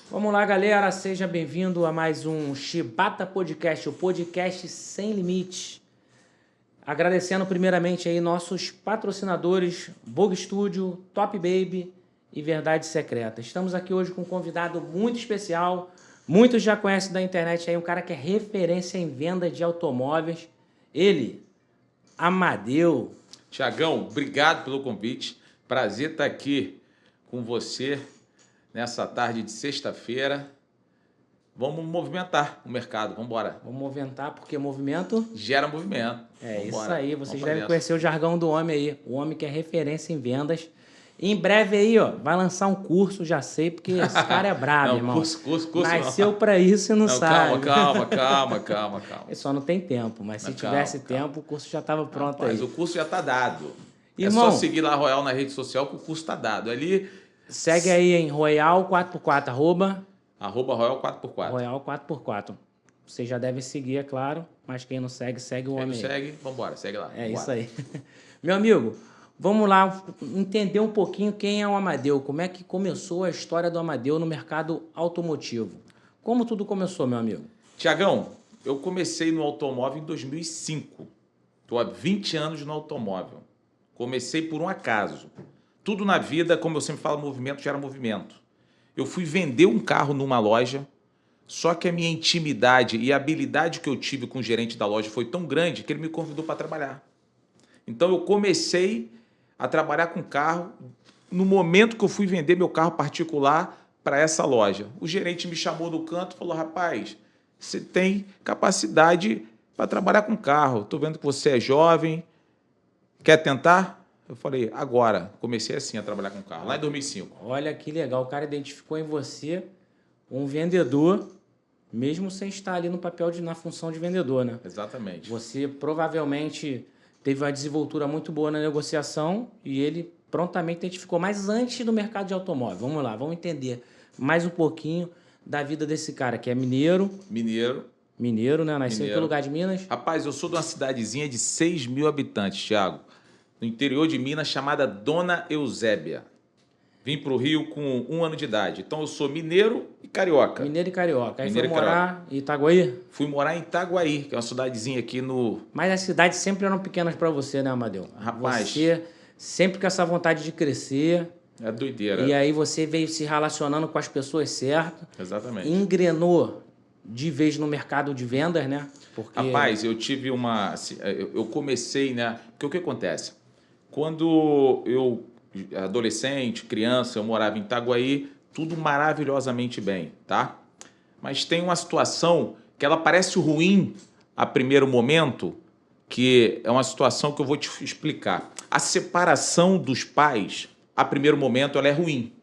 Vamos lá, galera. Seja bem-vindo a mais um Chibata Podcast, o podcast sem limites. Agradecendo primeiramente aí nossos patrocinadores, Bug Studio, Top Baby e Verdade Secreta. Estamos aqui hoje com um convidado muito especial. Muitos já conhecem da internet aí, um cara que é referência em venda de automóveis. Ele, Amadeu. Tiagão, obrigado pelo convite. Prazer estar aqui com você nessa tarde de sexta-feira. Vamos movimentar o mercado, vamos embora. Vamos movimentar porque movimento gera movimento. É Vambora. isso aí, vocês Vamos devem nessa. conhecer o jargão do homem aí. O homem que é referência em vendas. Em breve aí, ó, vai lançar um curso, já sei, porque esse cara é brabo, Não, irmão. curso Nasceu pra isso e não sabe. Calma. Ele só não tem tempo, mas se tivesse tempo, o curso já estava pronto. Mas aí. o curso já está dado. Irmão, é só seguir lá a Royal na rede social que o curso está dado. Ali, segue aí em Royal 4x4, arroba Royal 4x4. Royal 4x4. Vocês já devem seguir, é claro, mas quem não segue, segue o homem aí. Segue, vambora, segue lá. É vambora. isso aí. Meu amigo, vamos lá entender um pouquinho quem é o Amadeu, como é que começou a história do Amadeu no mercado automotivo. Como tudo começou, meu amigo? Tiagão, eu comecei no automóvel em 2005. Estou há 20 anos no automóvel. Comecei por um acaso. Tudo na vida, como eu sempre falo, movimento gera movimento. Eu fui vender um carro numa loja, só que a minha intimidade e a habilidade que eu tive com o gerente da loja foi tão grande que ele me convidou para trabalhar. Então eu comecei a trabalhar com carro no momento que eu fui vender meu carro particular para essa loja. O gerente me chamou do canto e falou: rapaz, você tem capacidade para trabalhar com carro. Estou vendo que você é jovem. Quer tentar? Eu falei, agora. Comecei assim a trabalhar com carro, lá em 2005. Olha que legal, o cara identificou em você um vendedor, mesmo sem estar ali no papel na função de vendedor, né? Exatamente. Você provavelmente teve uma desenvoltura muito boa na negociação e ele prontamente identificou. Mas antes do mercado de automóvel, vamos lá, vamos entender mais um pouquinho da vida desse cara, que é mineiro. Mineiro, né? Nasceu em que lugar de Minas? Rapaz, eu sou de uma cidadezinha de 6 mil habitantes, Thiago. No interior de Minas, chamada Dona Eusébia. Vim para o Rio com 1 ano de idade. Então, eu sou mineiro e carioca. Mineiro e carioca. Aí Mineiro foi e morar em Itaguaí? Fui morar em Itaguaí, que é uma cidadezinha aqui no... Mas as cidades sempre eram pequenas para você, né, Amadeu? Rapaz... Você sempre com essa vontade de crescer. É doideira. E aí você veio se relacionando com as pessoas certas. Exatamente. Engrenou de vez no mercado de vendas, né? Porque... Rapaz, eu tive uma... Eu comecei, né? Porque o que acontece? Quando eu, adolescente, criança, eu morava em Itaguaí, tudo maravilhosamente bem, tá? Mas tem uma situação que ela parece ruim a primeiro momento, que é uma situação que eu vou te explicar. A separação dos pais, a primeiro momento, ela é ruim.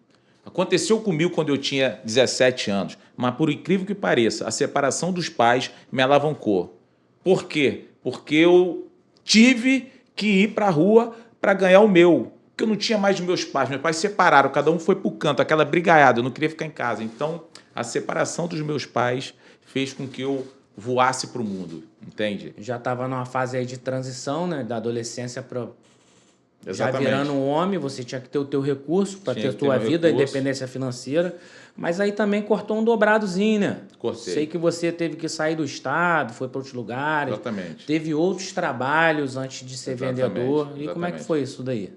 Aconteceu comigo quando eu tinha 17 anos, mas por incrível que pareça, a separação dos pais me alavancou. Por quê? Porque eu tive que ir para a rua para ganhar o meu, porque eu não tinha mais os meus pais. Meus pais se separaram, cada um foi para o canto, aquela brigaiada, eu não queria ficar em casa. Então, a separação dos meus pais fez com que eu voasse para o mundo, entende? Já estava numa fase aí de transição, né? Da adolescência para... Já Exatamente. virando um homem, você tinha que ter o teu recurso para ter a tua vida, a independência financeira. Mas aí também cortou um dobradozinho, né? Cortei. Sei que você teve que sair do estado, foi para outros lugares. Exatamente. Teve outros trabalhos antes de ser vendedor. E como é que foi isso daí?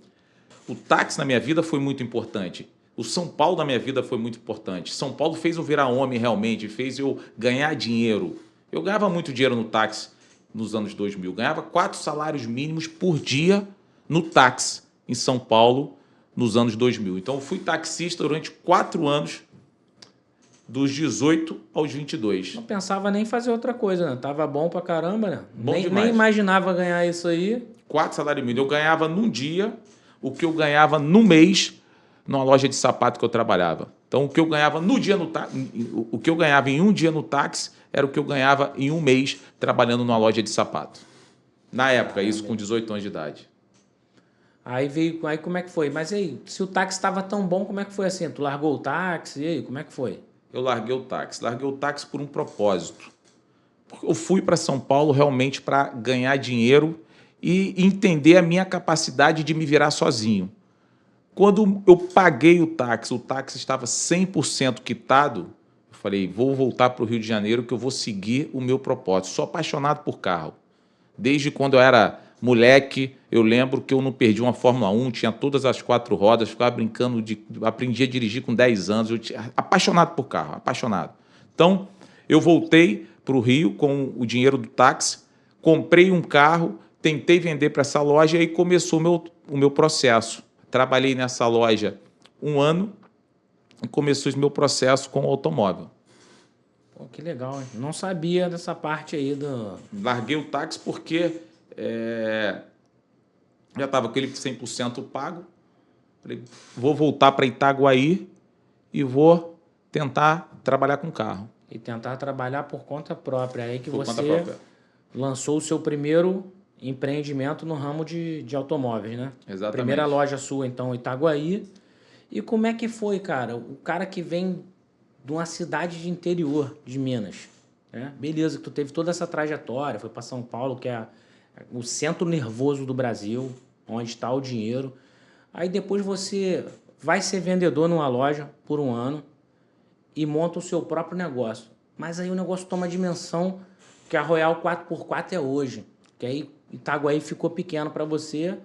O táxi na minha vida foi muito importante. O São Paulo na minha vida foi muito importante. São Paulo fez eu virar homem realmente, fez eu ganhar dinheiro. Eu ganhava muito dinheiro no táxi nos anos 2000. Ganhava 4 salários mínimos por dia no táxi em São Paulo nos anos 2000. Então, eu fui taxista durante 4 anos, dos 18 aos 22. Não pensava nem em fazer outra coisa, né? Tava bom pra caramba, né? Nem imaginava ganhar isso aí. 4 salários mínimos. Eu ganhava num dia o que eu ganhava no mês numa loja de sapato que eu trabalhava. Então, o que eu ganhava no dia o que eu ganhava em um dia no táxi era o que eu ganhava em um mês trabalhando numa loja de sapato. Na época, isso com 18 anos de idade. Aí como é que foi? Mas aí, se o táxi estava tão bom, como é que foi assim? Tu largou o táxi? E aí, como é que foi? Eu larguei o táxi. Larguei o táxi por um propósito. Eu fui para São Paulo realmente para ganhar dinheiro e entender a minha capacidade de me virar sozinho. Quando eu paguei o táxi estava 100% quitado, Falei, vou voltar para o Rio de Janeiro que eu vou seguir o meu propósito. Sou apaixonado por carro. Desde quando eu era moleque, eu lembro que eu não perdi uma Fórmula 1, tinha todas as 4 rodas, ficava brincando, aprendi a dirigir com 10 anos. Apaixonado por carro, apaixonado. Então, eu voltei para o Rio com o dinheiro do táxi, comprei um carro, tentei vender para essa loja e aí começou o meu processo. Trabalhei nessa loja 1 ano e começou esse meu processo com o automóvel. Pô, que legal, hein? Não sabia dessa parte aí do... Larguei o táxi porque já estava aquele 100% pago. Falei, vou voltar para Itaguaí e vou tentar trabalhar com carro. E tentar trabalhar por conta própria. Aí que Por conta você própria. lançou o seu primeiro empreendimento no ramo de automóveis, né? Exatamente. Primeira loja sua, então, Itaguaí. E como é que foi, cara? O cara que vem de uma cidade de interior de Minas, né? Beleza, que tu teve toda essa trajetória, foi para São Paulo, que é o centro nervoso do Brasil, onde está o dinheiro. Aí depois você vai ser vendedor numa loja por 1 ano e monta o seu próprio negócio. Mas aí o negócio toma a dimensão que a Royal 4x4 é hoje. Que aí Itaguaí ficou pequeno para você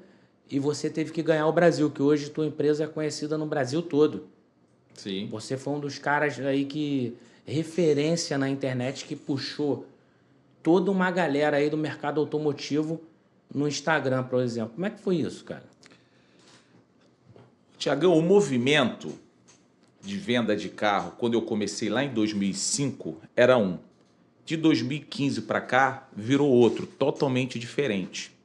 e você teve que ganhar o Brasil, que hoje tua empresa é conhecida no Brasil todo. Sim. Você foi um dos caras aí que... referência na internet que puxou toda uma galera aí do mercado automotivo no Instagram, por exemplo. Como é que foi isso, cara? Tiagão, o movimento de venda de carro, quando eu comecei lá em 2005, era um. De 2015 para cá, virou outro, totalmente diferente.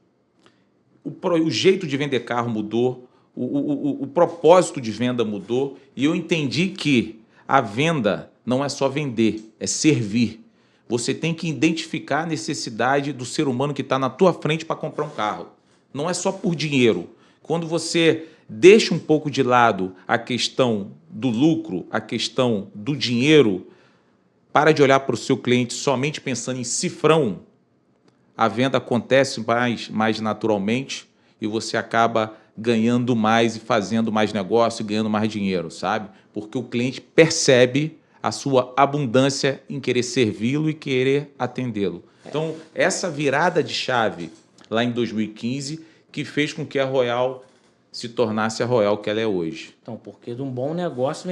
O jeito de vender carro mudou, o propósito de venda mudou, e eu entendi que a venda não é só vender, é servir. Você tem que identificar a necessidade do ser humano que está na tua frente para comprar um carro. Não é só por dinheiro. Quando você deixa um pouco de lado a questão do lucro, a questão do dinheiro, para de olhar para o seu cliente somente pensando em cifrão, a venda acontece mais naturalmente e você acaba ganhando mais e fazendo mais negócio e ganhando mais dinheiro, sabe? Porque o cliente percebe a sua abundância em querer servi-lo e querer atendê-lo. Então, essa virada de chave lá em 2015 que fez com que a Royal se tornasse a Royal que ela é hoje. Então, porque de um bom negócio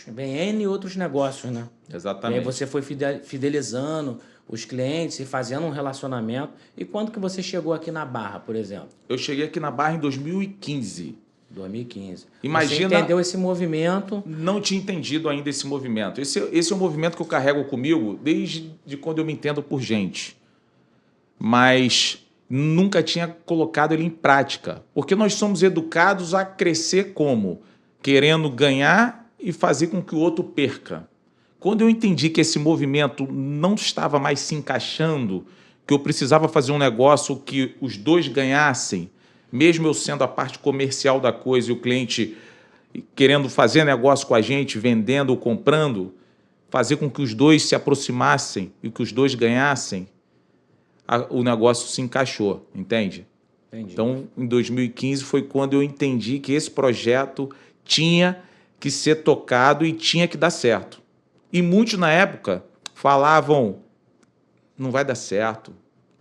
vem N outros negócios, né? Exatamente. E aí você foi fidelizando os clientes e fazendo um relacionamento. E quando que você chegou aqui na Barra, por exemplo? Eu cheguei aqui na Barra em 2015. 2015. Imagina, você entendeu esse movimento? Não tinha entendido ainda esse movimento. Esse é um movimento que eu carrego comigo desde quando eu me entendo por gente. Mas nunca tinha colocado ele em prática. Porque nós somos educados a crescer como? Querendo ganhar e fazer com que o outro perca. Quando eu entendi que esse movimento não estava mais se encaixando, que eu precisava fazer um negócio que os dois ganhassem, mesmo eu sendo a parte comercial da coisa e o cliente querendo fazer negócio com a gente, vendendo ou comprando, fazer com que os dois se aproximassem e que os dois ganhassem, o negócio se encaixou, entende? Entendi. Então, em 2015 foi quando eu entendi que esse projeto tinha que ser tocado e tinha que dar certo. E muitos na época falavam, não vai dar certo,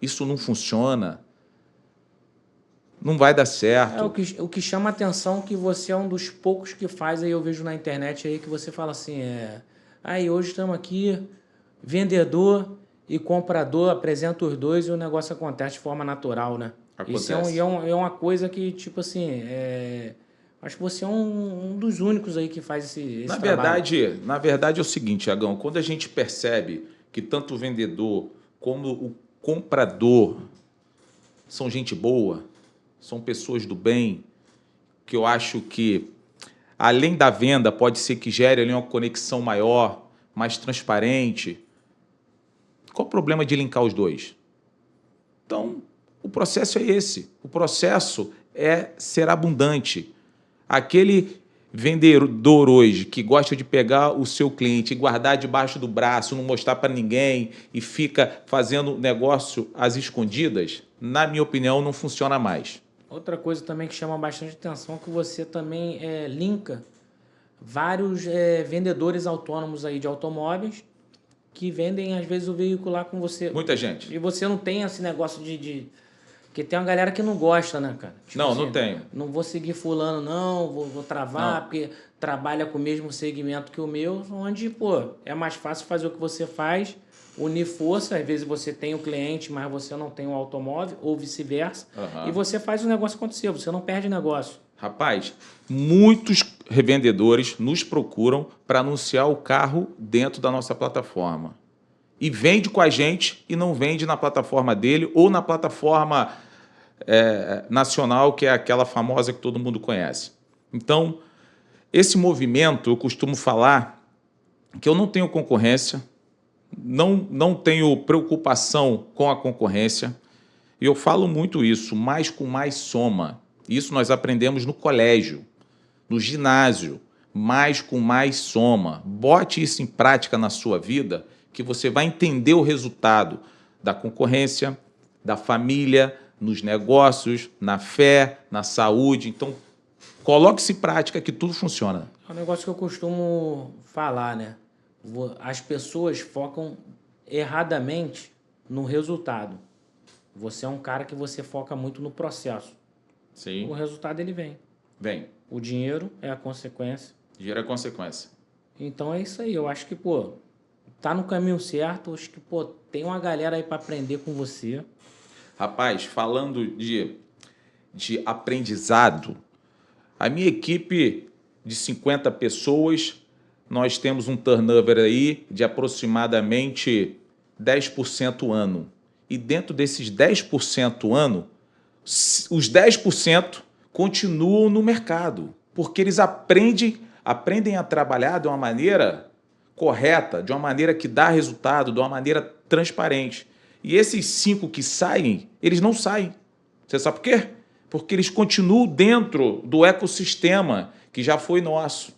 isso não funciona, não vai dar certo. O que chama a atenção é que você é um dos poucos que faz, aí eu vejo na internet aí que você fala assim, aí hoje estamos aqui, vendedor e comprador, apresenta os dois e o negócio acontece de forma natural, né? Acontece. Isso é uma coisa que, tipo assim, acho que você é um dos únicos aí que faz esse trabalho. Na verdade é o seguinte, Tiagão, quando a gente percebe que tanto o vendedor como o comprador são gente boa, são pessoas do bem, que eu acho que, além da venda, pode ser que gere ali uma conexão maior, mais transparente. Qual o problema de linkar os dois? Então, o processo é esse. O processo é ser abundante. Aquele vendedor hoje que gosta de pegar o seu cliente e guardar debaixo do braço, não mostrar para ninguém e fica fazendo negócio às escondidas, na minha opinião, não funciona mais. Outra coisa também que chama bastante atenção é que você também linka vários vendedores autônomos aí de automóveis que vendem, às vezes, o veículo lá com você. Muita gente. E você não tem esse negócio Porque tem uma galera que não gosta, né, cara? Tipo Não, assim, não tenho. Não vou seguir fulano, não. Vou travar, Não. porque trabalha com o mesmo segmento que o meu. Onde, pô, é mais fácil fazer o que você faz, unir força. Às vezes você tem o cliente, mas você não tem o automóvel, ou vice-versa. Aham. E você faz o negócio acontecer. Você não perde negócio. Rapaz, muitos revendedores nos procuram para anunciar o carro dentro da nossa plataforma. E vende com a gente e não vende na plataforma dele ou na plataforma nacional, que é aquela famosa que todo mundo conhece. Então, esse movimento, eu costumo falar que eu não tenho concorrência, não tenho preocupação com a concorrência, e eu falo muito isso, mais com mais soma. Isso nós aprendemos no colégio, no ginásio, mais com mais soma. Bote isso em prática na sua vida, que você vai entender o resultado da concorrência, da família, nos negócios, na fé, na saúde. Então, coloque-se em prática que tudo funciona. É um negócio que eu costumo falar, né? As pessoas focam erradamente no resultado. Você é um cara que você foca muito no processo. Sim. O resultado, ele vem. Vem. O dinheiro é a consequência. Gera consequência. Então é isso aí. Eu acho que, pô, tá no caminho certo. Acho que, pô, tem uma galera aí para aprender com você. Rapaz, falando de aprendizado, a minha equipe de 50 pessoas, nós temos um turnover aí de aproximadamente 10% ano. E dentro desses 10% ano, os 10% continuam no mercado, porque eles aprendem a trabalhar de uma maneira correta, de uma maneira que dá resultado, de uma maneira transparente. E esses 5 que saem, eles não saem. Você sabe por quê? Porque eles continuam dentro do ecossistema que já foi nosso.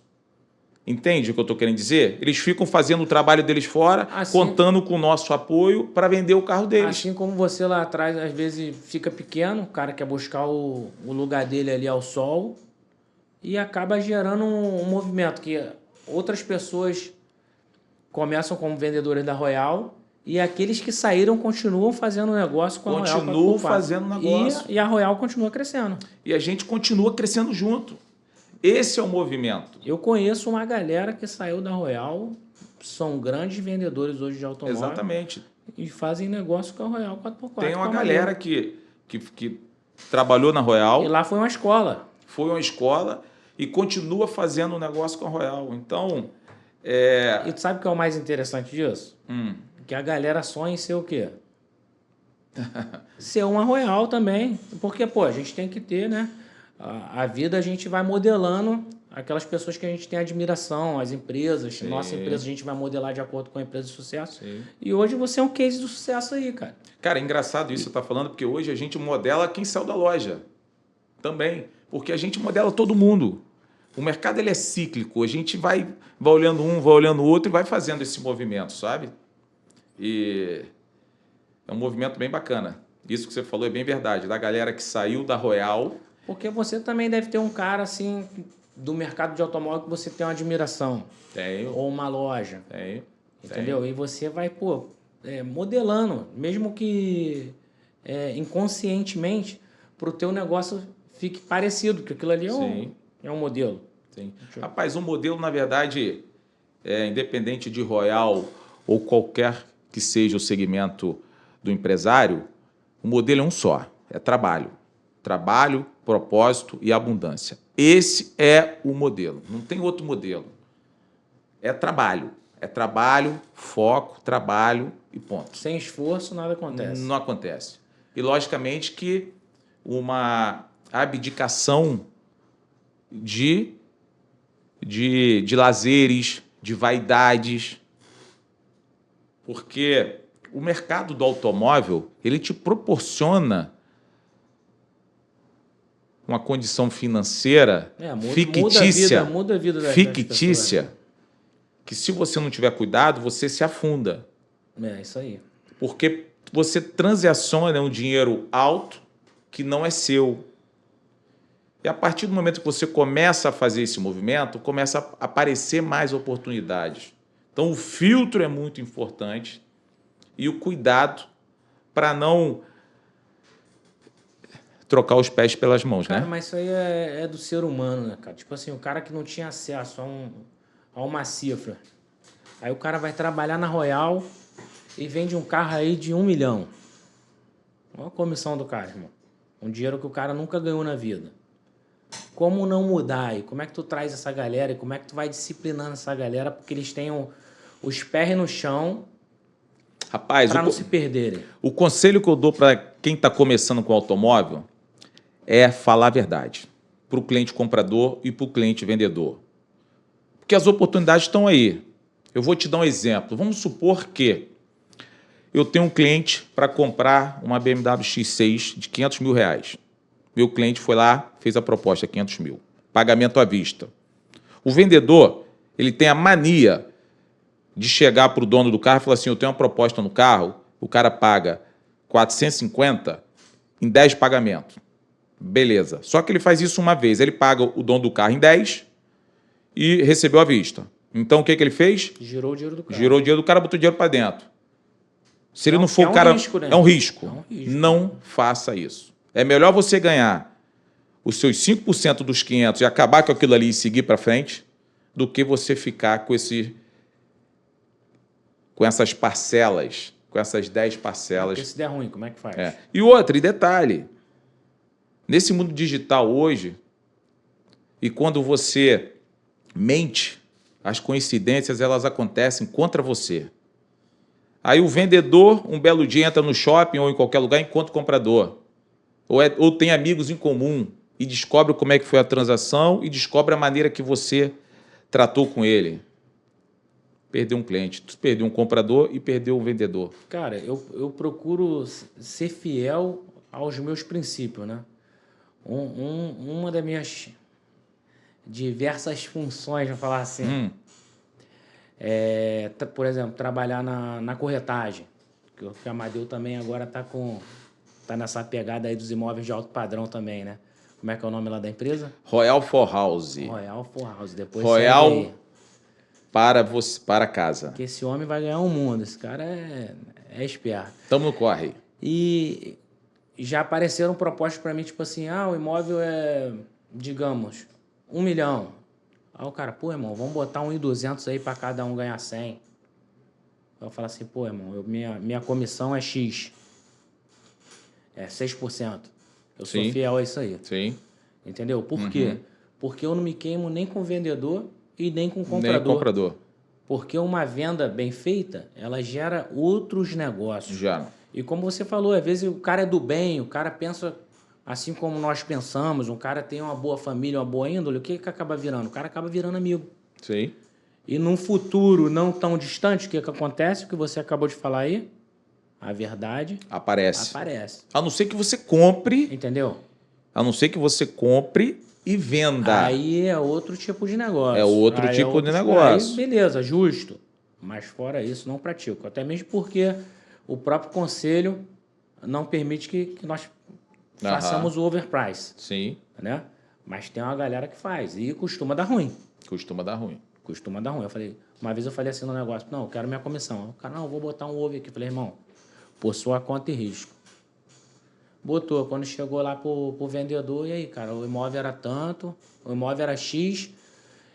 Entende o que eu estou querendo dizer? Eles ficam fazendo o trabalho deles fora, assim, contando com o nosso apoio para vender o carro deles. Assim como você lá atrás, às vezes, fica pequeno, o cara quer buscar o lugar dele ali ao sol e acaba gerando um movimento que outras pessoas começam como vendedores da Royal e aqueles que saíram continuam fazendo negócio com a Royal. Continuam fazendo negócio. E a Royal continua crescendo. E a gente continua crescendo junto. Esse é o movimento. Eu conheço uma galera que saiu da Royal, são grandes vendedores hoje de automóvel. Exatamente. E fazem negócio com a Royal 4x4. Tem uma galera que trabalhou na Royal. E lá foi uma escola. Foi uma escola e continua fazendo um negócio com a Royal. Então, E tu sabe o que é o mais interessante disso? Que a galera sonha em ser o quê? Ser uma Royal também. Porque, pô, a gente tem que ter, né? A vida a gente vai modelando aquelas pessoas que a gente tem admiração, as empresas. Sim. Nossa empresa a gente vai modelar de acordo com a empresa de sucesso. Sim. E hoje você é um case do sucesso aí, cara. Cara, é engraçado isso que você está falando, porque hoje a gente modela quem saiu da loja também. Porque a gente modela todo mundo. O mercado ele é cíclico. A gente vai olhando um, vai olhando o outro e vai fazendo esse movimento, sabe? E é um movimento bem bacana. Isso que você falou é bem verdade. Da galera que saiu da Royal. Porque você também deve ter um cara assim do mercado de automóvel que você tem uma admiração. Tenho. Ou uma loja. Tenho. Entendeu? E você vai, pô, modelando, mesmo que inconscientemente, para o teu negócio fique parecido, porque aquilo ali é um modelo. Sim. Rapaz, um modelo, na verdade, independente de Royal ou qualquer que seja o segmento do empresário, o modelo é um só, é trabalho. Trabalho, propósito e abundância. Esse é o modelo, não tem outro modelo. É trabalho. É trabalho, foco, trabalho e ponto. Sem esforço, nada acontece. Não acontece. E, logicamente, que uma abdicação de lazeres, de vaidades, porque o mercado do automóvel ele te proporciona uma condição financeira fictícia, muda a vida das fictícia, pessoas. Que se você não tiver cuidado, você se afunda. É isso aí. Porque você transaciona um dinheiro alto que não é seu. E a partir do momento que você começa a fazer esse movimento, começa a aparecer mais oportunidades. Então, o filtro é muito importante e o cuidado para não trocar os pés pelas mãos, Cara, né? mas isso aí é do ser humano, né, cara? Tipo assim, o cara que não tinha acesso a uma cifra. Aí o cara vai trabalhar na Royal e vende um carro aí de 1 milhão. Olha a comissão do cara, irmão. Um dinheiro que o cara nunca ganhou na vida. Como não mudar aí? Como é que tu traz essa galera e como é que tu vai disciplinando essa galera porque eles tenham os pés no chão Rapaz, para não se perderem? o conselho que eu dou para quem está começando com automóvel é falar a verdade para o cliente comprador e para o cliente vendedor. Porque as oportunidades estão aí. Eu vou te dar um exemplo. Vamos supor que eu tenho um cliente para comprar uma BMW X6 de 500 mil reais. Meu cliente foi lá, fez a proposta, 500 mil. Pagamento à vista. O vendedor, ele tem a mania de chegar para o dono do carro e falar assim, eu tenho uma proposta no carro, o cara paga 450 em 10 pagamentos. Beleza. Só que ele faz isso uma vez. Ele paga o dono do carro em 10 e recebeu à vista. Então, o que ele fez? Girou o dinheiro do cara. Girou o dinheiro do cara, botou o dinheiro para dentro. Se ele não for o um cara... risco, né? É um risco. É um risco. Não faça isso. É melhor você ganhar os seus 5% dos 500 e acabar com aquilo ali e seguir para frente do que você ficar com essas parcelas, com essas 10 parcelas. Porque se der ruim, como é que faz? E outra, e detalhe, nesse mundo digital hoje, e quando você mente, as coincidências elas acontecem contra você. Aí o vendedor, um belo dia, entra no shopping ou em qualquer lugar e encontra o comprador. Ou tem amigos em comum e descobre como é que foi a transação e descobre a maneira que você tratou com ele. Perdeu um cliente, perdeu um comprador e perdeu um vendedor. Cara, eu procuro ser fiel aos meus princípios, né? Uma das minhas diversas funções, vou falar assim, por exemplo, trabalhar na corretagem. Que o Amadeu também agora tá nessa pegada aí dos imóveis de alto padrão também, né? Como é que é o nome lá da empresa? Royal for House. Royal for House. Depois Royal para casa. Porque esse homem vai ganhar um mundo. Esse cara é esperto. Tamo no corre. E já apareceram propostas para mim, tipo assim, o imóvel é, digamos, 1 milhão. Aí o cara, pô, irmão, vamos botar 1.200 aí para cada um ganhar 100. Eu falo assim, pô, irmão, minha comissão é X. É 6%. Eu sou fiel a isso aí. Sim. Entendeu? Por quê? Porque eu não me queimo nem com o vendedor e nem com o comprador. Nem comprador. Porque uma venda bem feita, ela gera outros negócios. Já. E como você falou, às vezes o cara é do bem, o cara pensa assim como nós pensamos, um cara tem uma boa família, uma boa índole, o que acaba virando? O cara acaba virando amigo. Sim. E num futuro não tão distante, o que acontece? O que você acabou de falar aí? A verdade aparece. A não ser que você compre. Entendeu? A não ser que você compre e venda. Aí é outro tipo de negócio. É outro tipo de negócio. Aí, beleza, justo. Mas fora isso, não pratico. Até mesmo porque o próprio conselho não permite que nós façamos o overprice. Sim. Né? Mas tem uma galera que faz. E costuma dar ruim. Costuma dar ruim. Uma vez eu falei assim no negócio, não, eu quero minha comissão. O cara, não, eu vou botar um over aqui. Eu falei, irmão, por sua conta e risco. Botou. Quando chegou lá pro vendedor, e aí, cara, o imóvel era tanto, o imóvel era X,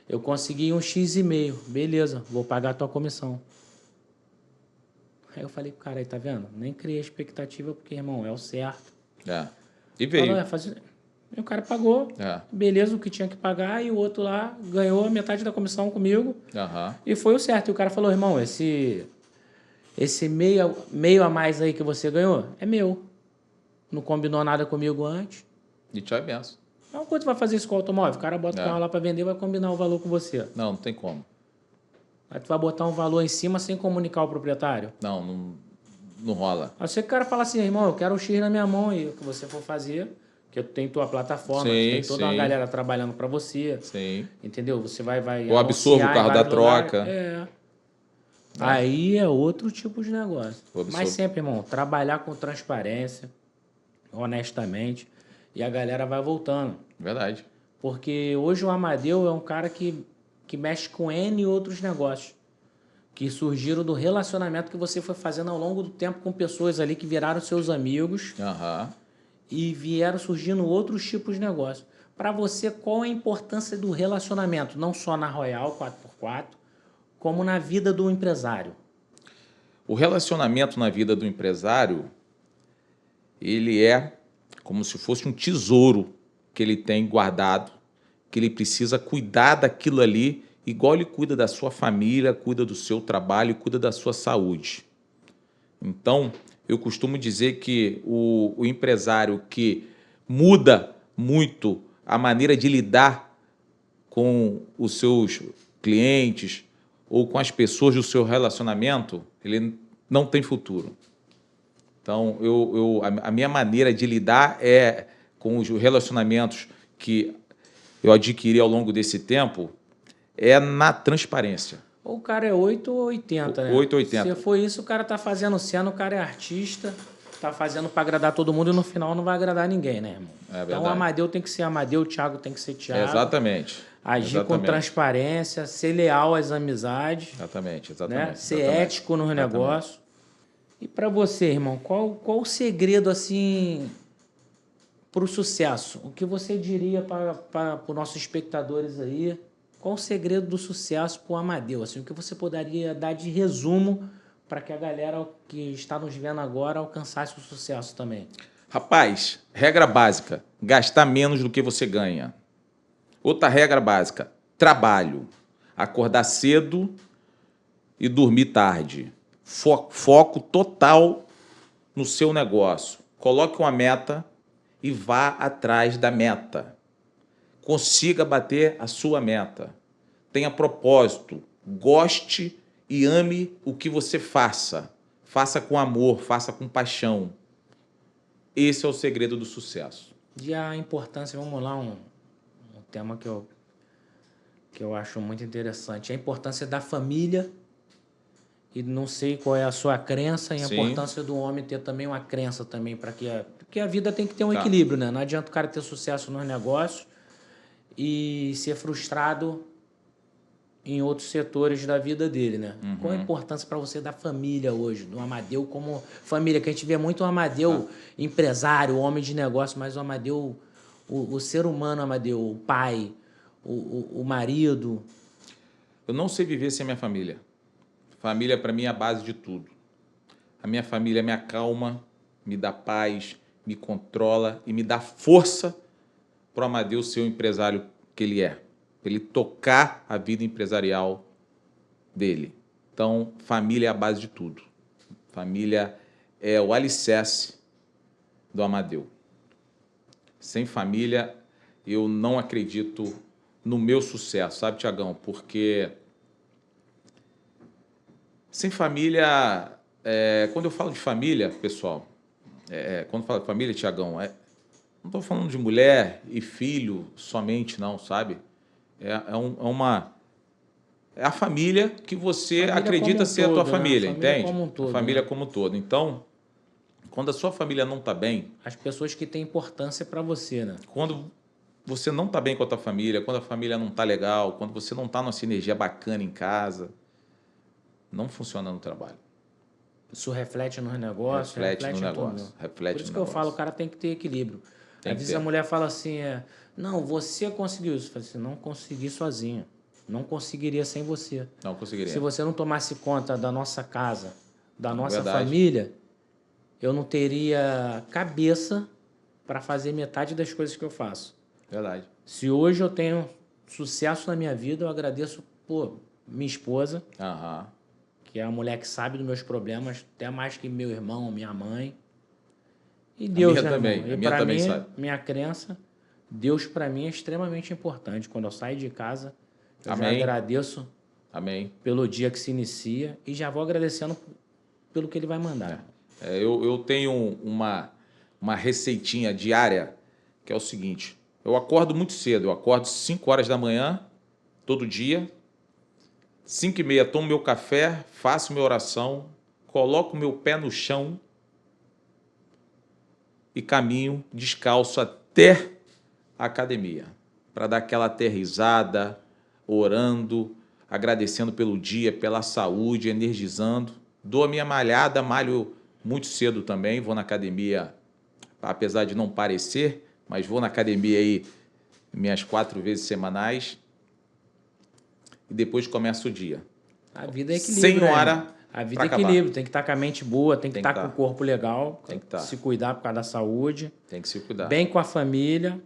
eu consegui um X,5. Beleza, vou pagar a tua comissão. Aí eu falei pro cara, aí, tá vendo? Nem criei expectativa, porque, irmão, é o certo. E veio. E o cara pagou, beleza, o que tinha que pagar, e o outro lá ganhou a metade da comissão comigo. E foi o certo. E o cara falou, irmão, esse meio a mais aí que você ganhou, é meu. Não combinou nada comigo antes. E tchau, é benção. Então, quanto vai fazer isso com o automóvel? O cara bota o carro lá para vender, vai combinar o valor com você. Não tem como. Aí tu vai botar um valor em cima sem comunicar ao proprietário? Não rola. A não ser que o cara fala assim, irmão, eu quero o X na minha mão e o que você for fazer, que tem tua plataforma, tem toda uma galera trabalhando para você. Sim. Entendeu? Você vai ou absorve o carro da troca. Aí é outro tipo de negócio. Mas sempre, irmão, trabalhar com transparência, honestamente. E a galera vai voltando. Verdade. Porque hoje o Amadeu é um cara que mexe com N e outros negócios. Que surgiram do relacionamento que você foi fazendo ao longo do tempo com pessoas ali que viraram seus amigos. Aham. E vieram surgindo outros tipos de negócios. Para você, qual é a importância do relacionamento? Não só na Royal 4x4, como na vida do empresário. O relacionamento na vida do empresário, ele é como se fosse um tesouro que ele tem guardado, que ele precisa cuidar daquilo ali, igual ele cuida da sua família, cuida do seu trabalho, cuida da sua saúde. Então, eu costumo dizer que o empresário que muda muito a maneira de lidar com os seus clientes ou com as pessoas do seu relacionamento, ele não tem futuro. Então, a minha maneira de lidar é com os relacionamentos que eu adquiri ao longo desse tempo é na transparência. Ou o cara é 8 ou 80, né? 8 ou 80. Se for isso, o cara tá fazendo cena, o cara é artista, tá fazendo para agradar todo mundo e no final não vai agradar ninguém, né, irmão? É verdade. Então o Amadeu tem que ser Amadeu, o Thiago tem que ser Thiago. Exatamente. Agir com transparência, ser leal às amizades. Exatamente. Né? Ser ético nos negócios. E para você, irmão, qual o segredo, assim, para o sucesso? O que você diria para os nossos espectadores aí? Qual o segredo do sucesso para o Amadeu? Assim, o que você poderia dar de resumo para que a galera que está nos vendo agora alcançasse o sucesso também? Rapaz, regra básica, gastar menos do que você ganha. Outra regra básica, trabalho. Acordar cedo e dormir tarde. Foco total no seu negócio. Coloque uma meta e vá atrás da meta. Consiga bater a sua meta. Tenha propósito. Goste e ame o que você faça. Faça com amor, faça com paixão. Esse é o segredo do sucesso. E a importância, vamos lá, um tema que eu acho muito interessante. A importância da família, e não sei qual é a sua crença, e a importância do homem ter também uma crença também, porque a vida tem que ter um equilíbrio, né? Não adianta o cara ter sucesso nos negócios e ser frustrado em outros setores da vida dele, né? Uhum. Qual a importância para você da família hoje, do Amadeu como família? Que a gente vê muito o Amadeu empresário, homem de negócio, mas o Amadeu, o ser humano Amadeu, o pai, o marido. Eu não sei viver sem a minha família. Família, para mim, é a base de tudo. A minha família me acalma, me dá paz, me controla e me dá força para o Amadeu ser o empresário que ele é. Para ele tocar a vida empresarial dele. Então, família é a base de tudo. Família é o alicerce do Amadeu. Sem família, eu não acredito no meu sucesso, sabe, Tiagão? Porque sem família, quando eu falo de família, pessoal, quando eu falo de família, Tiagão, não estou falando de mulher e filho somente, não, sabe? É a família que você acredita ser a tua família, entende? A família como um todo. Então, quando a sua família não está bem... As pessoas que têm importância para você, né? Quando você não está bem com a tua família, quando a família não está legal, quando você não está numa sinergia bacana em casa, não funciona no trabalho. Isso reflete nos negócios? Reflete no negócio. Por isso que eu falo, o cara tem que ter equilíbrio. Às vezes a mulher fala assim, não, você conseguiu isso. Eu falei assim, não consegui sozinho. Não conseguiria sem você. Não conseguiria. Se você não tomasse conta da nossa casa, da nossa família, eu não teria cabeça para fazer metade das coisas que eu faço. Verdade. Se hoje eu tenho sucesso na minha vida, eu agradeço por minha esposa, que é a mulher que sabe dos meus problemas, até mais que meu irmão, minha mãe. E Deus, né, também. E para mim, minha crença, Deus para mim é extremamente importante. Quando eu saio de casa, eu já agradeço pelo dia que se inicia e já vou agradecendo pelo que ele vai mandar. Eu tenho uma receitinha diária que é o seguinte: eu acordo muito cedo, eu acordo 5 horas da manhã, todo dia, 5h30 tomo meu café, faço minha oração, coloco meu pé no chão e caminho descalço até a academia, para dar aquela aterrissada, orando, agradecendo pelo dia, pela saúde, energizando. Dou a minha malhada, malho muito cedo também, vou na academia, apesar de não parecer, mas vou na academia aí minhas 4 vezes semanais e depois começo o dia. A vida é equilíbrio, Sem né, hora irmão? A vida é pra equilíbrio, acabar. tem que estar com a mente boa, tem que estar com o tá. corpo legal, Tem que tá. se cuidar por causa da saúde, Tem que se cuidar. bem com a família,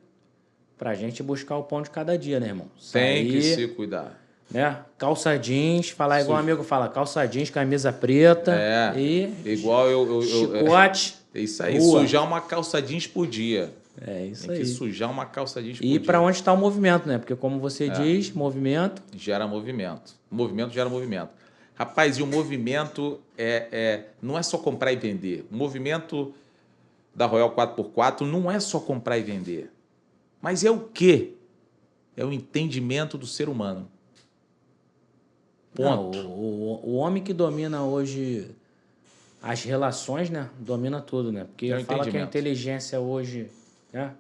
pra gente buscar o pão de cada dia, né, irmão? Tem que Sair, se cuidar. né? Calça jeans, falar igual um amigo fala, calça jeans, camisa preta e Igual chicote. É isso aí, rua. sujar uma calça jeans por dia. É isso Tem aí. que sujar uma calça jeans por E dia. para onde está o movimento, né? Porque como você diz, movimento... Gera movimento. O movimento gera movimento. Rapaz, e o movimento não é só comprar e vender. O movimento da Royal 4x4 não é só comprar e vender. Mas é o quê? É o entendimento do ser humano. Ponto. Não, o homem que domina hoje as relações, né? Domina tudo, né? Porque É o fala que a entendimento. inteligência hoje, né?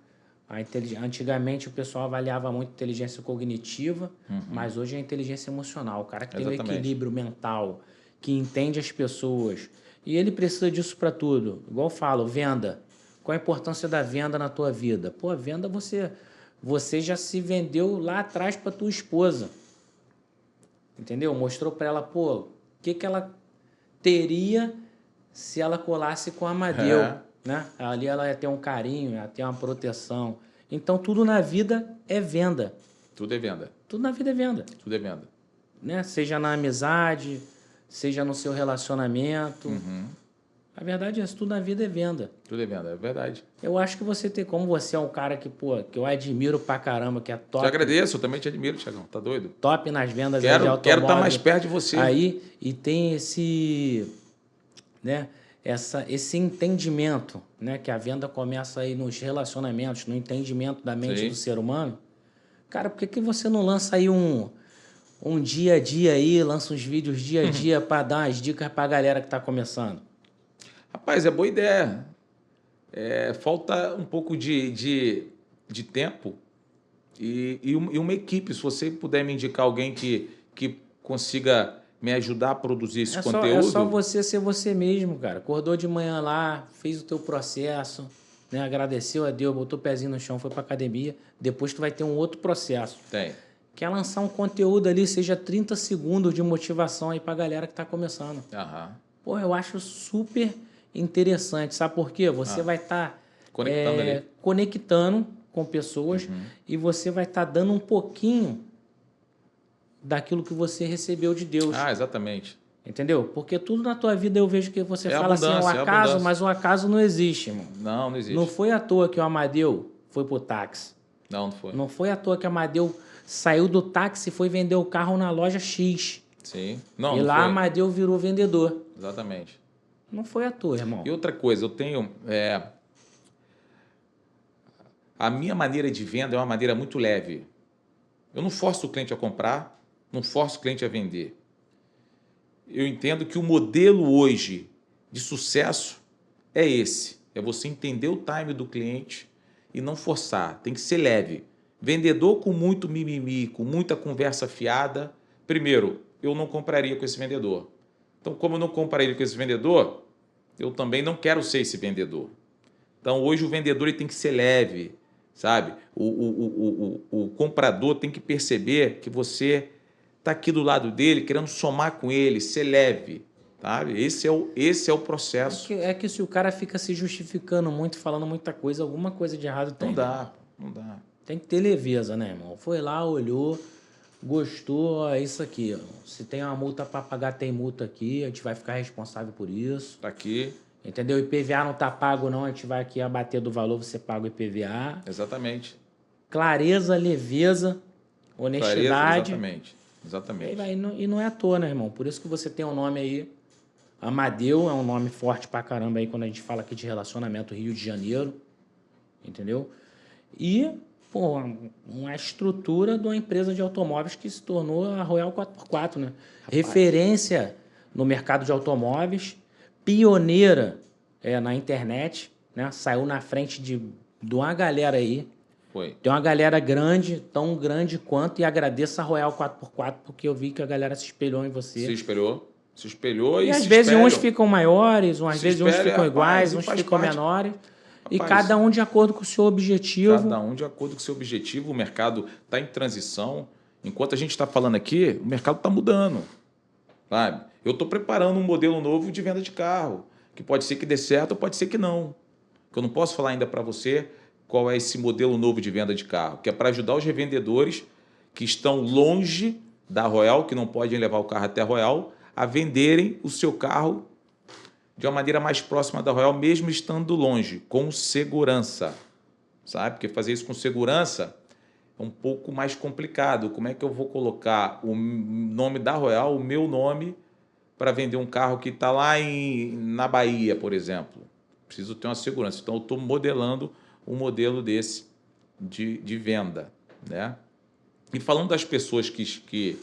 Antigamente o pessoal avaliava muito inteligência cognitiva, mas hoje é a inteligência emocional. O cara que tem o Exatamente. equilíbrio mental, que entende as pessoas. E ele precisa disso para tudo. Igual eu falo, venda. Qual a importância da venda na tua vida? Pô, a venda você já se vendeu lá atrás para tua esposa. Entendeu? Mostrou para ela, pô, o que ela teria se ela colasse com a Amadeu, né? Ali ela ia ter um carinho, ia ter uma proteção. Então, tudo na vida é venda. Tudo é venda. Tudo na vida é venda. Tudo é venda. Né? Seja na amizade, seja no seu relacionamento. A verdade é isso, tudo na vida é venda. Tudo é venda, é verdade. Eu acho que você tem, como você é um cara que, pô, que eu admiro pra caramba, que é Te top. agradeço, eu também te admiro, Thiagão. Tá doido? Top nas vendas aí de Quero automóvel. estar mais perto de você. Aí, e tem esse, né, esse entendimento, né, que a venda começa aí nos relacionamentos, no entendimento da mente Sim. do ser humano. Cara, por que você não lança aí um dia a dia aí, lança uns vídeos dia a dia para dar umas dicas pra galera que tá começando? Rapaz, é boa ideia. Falta um pouco de tempo e uma equipe. Se você puder me indicar alguém que consiga me ajudar a produzir esse conteúdo... É só você ser você mesmo, cara. Acordou de manhã lá, fez o teu processo, né? Agradeceu a Deus, botou o pezinho no chão, foi pra academia. Depois tu vai ter um outro processo. Tem. Quer lançar um conteúdo ali, seja 30 segundos de motivação aí pra galera que tá começando. Aham. Pô, eu acho super interessante. Sabe por quê? Você vai estar Conectando ali. conectando com pessoas e você vai estar dando um pouquinho daquilo que você recebeu de Deus. Ah, exatamente. Entendeu? Porque tudo na tua vida eu vejo que você É fala assim, é o abundância, é acaso, abundância. mas o acaso não existe, irmão. Não existe. Não foi à toa que o Amadeu foi pro táxi. Não foi. Não foi à toa que o Amadeu saiu do táxi e foi vender o carro na loja X. Sim. Não, E não lá foi. Amadeu virou vendedor. Exatamente. Não foi à toa, irmão. E outra coisa, eu tenho... A minha maneira de venda é uma maneira muito leve. Eu não forço o cliente a comprar, não forço o cliente a vender. Eu entendo que o modelo hoje de sucesso é esse. É você entender o time do cliente e não forçar. Tem que ser leve. Vendedor com muito mimimi, com muita conversa fiada. Primeiro, eu não compraria com esse vendedor. Então, como eu não compraria com esse vendedor, eu também não quero ser esse vendedor. Então, hoje o vendedor ele tem que ser leve, sabe? O comprador tem que perceber que você está aqui do lado dele, querendo somar com ele, ser leve, sabe? Esse é o processo. É que se o cara fica se justificando muito, falando muita coisa, alguma coisa de errado tem. Não dá, não dá. Tem que ter leveza, né, irmão? Foi lá, olhou, gostou, é isso aqui. Se tem uma multa para pagar, tem multa aqui, a gente vai ficar responsável por isso. Tá aqui. Entendeu? O IPVA não tá pago, não, a gente vai aqui abater do valor, você paga o IPVA. Exatamente. Clareza, leveza, honestidade. Clareza, exatamente. E não é à toa, né, irmão? Por isso que você tem um nome aí. Amadeu é um nome forte pra caramba aí quando a gente fala aqui de relacionamento Rio de Janeiro. Entendeu? E, pô, uma estrutura de uma empresa de automóveis que se tornou a Royal 4x4, né? Referência no mercado de automóveis, pioneira na internet, né? Saiu na frente de de uma galera aí. Foi. Tem uma galera grande, tão grande quanto, e agradeço a Royal 4x4, porque eu vi que a galera se espelhou em você. Se espelhou. Se espelhou E e às se vezes espelham. uns ficam maiores, às Se vezes uns espelha, ficam rapaz, iguais, e uns faz ficam parte. menores. E Rapaz, cada um de acordo com o seu objetivo. cada um de acordo com o seu objetivo. O mercado está em transição. Enquanto a gente está falando aqui, o mercado está mudando. Sabe? Eu estou preparando um modelo novo de venda de carro, que pode ser que dê certo ou pode ser que não. Que eu não posso falar ainda para você qual é esse modelo novo de venda de carro, que é para ajudar os revendedores que estão longe da Royal, que não podem levar o carro até a Royal, a venderem o seu carro de uma maneira mais próxima da Royal, mesmo estando longe, com segurança. Sabe? Porque fazer isso com segurança é um pouco mais complicado. Como é que eu vou colocar o nome da Royal, o meu nome, para vender um carro que está lá na Bahia, por exemplo? Preciso ter uma segurança. Então, eu estou modelando um modelo desse de venda, né? E falando das pessoas que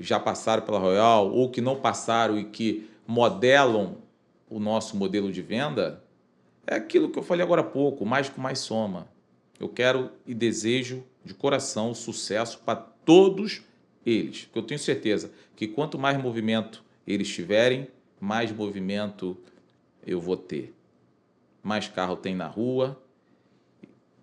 já passaram pela Royal ou que não passaram e que modelam o nosso modelo de venda, é aquilo que eu falei agora há pouco, mais com mais soma. Eu quero e desejo de coração sucesso para todos eles, porque eu tenho certeza que quanto mais movimento eles tiverem, mais movimento eu vou ter. Mais carro tem na rua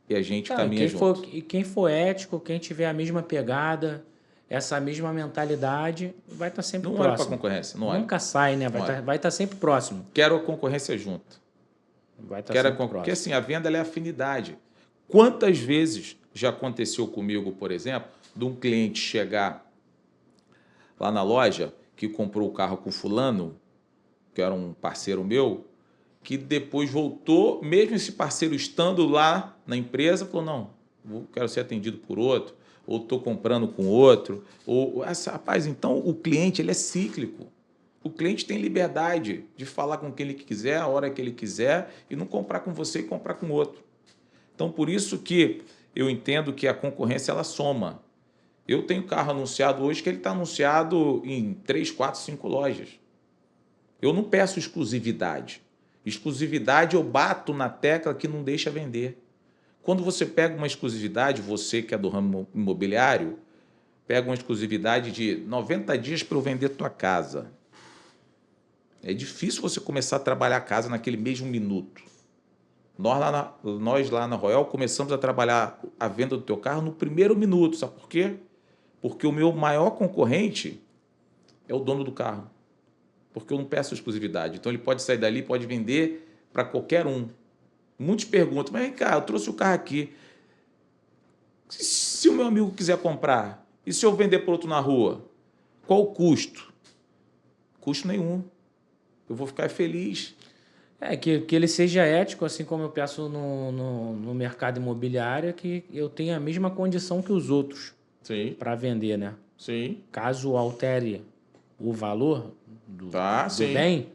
e a gente caminha junto. E quem for ético, quem tiver a mesma pegada, essa mesma mentalidade, vai estar sempre Não próximo. olha para a concorrência, não olha. Nunca sai, né? Vai estar sempre próximo. Quero a concorrência junto. Vai estar sempre próximo. Porque assim, a venda ela é afinidade. Quantas vezes já aconteceu comigo, por exemplo, de um cliente chegar lá na loja que comprou o carro com fulano, que era um parceiro meu, que depois voltou, mesmo esse parceiro estando lá na empresa, falou, não, quero ser atendido por outro, ou estou comprando com outro. Rapaz, então o cliente ele é cíclico. O cliente tem liberdade de falar com quem ele quiser, a hora que ele quiser, e não comprar com você e comprar com outro. Então, por isso que eu entendo que a concorrência ela soma. Eu tenho carro anunciado hoje que ele está anunciado em 3, 4, 5 lojas. Eu não peço exclusividade. Exclusividade eu bato na tecla que não deixa vender. Quando você pega uma exclusividade, você que é do ramo imobiliário, pega uma exclusividade de 90 dias para eu vender tua casa. É difícil você começar a trabalhar a casa naquele mesmo minuto. Nós lá na Royal começamos a trabalhar a venda do teu carro no primeiro minuto. Sabe por quê? Porque o meu maior concorrente é o dono do carro. Porque eu não peço exclusividade. Então, ele pode sair dali, pode vender para qualquer um. Muitos perguntam, mas, cara, eu trouxe o carro aqui. Se o meu amigo quiser comprar, e se eu vender para outro na rua? Qual o custo? Custo nenhum. Eu vou ficar feliz. Que ele seja ético, assim como eu peço no mercado imobiliário, que eu tenha a mesma condição que os outros para vender, né? Sim. Caso altere o valor do sim. bem,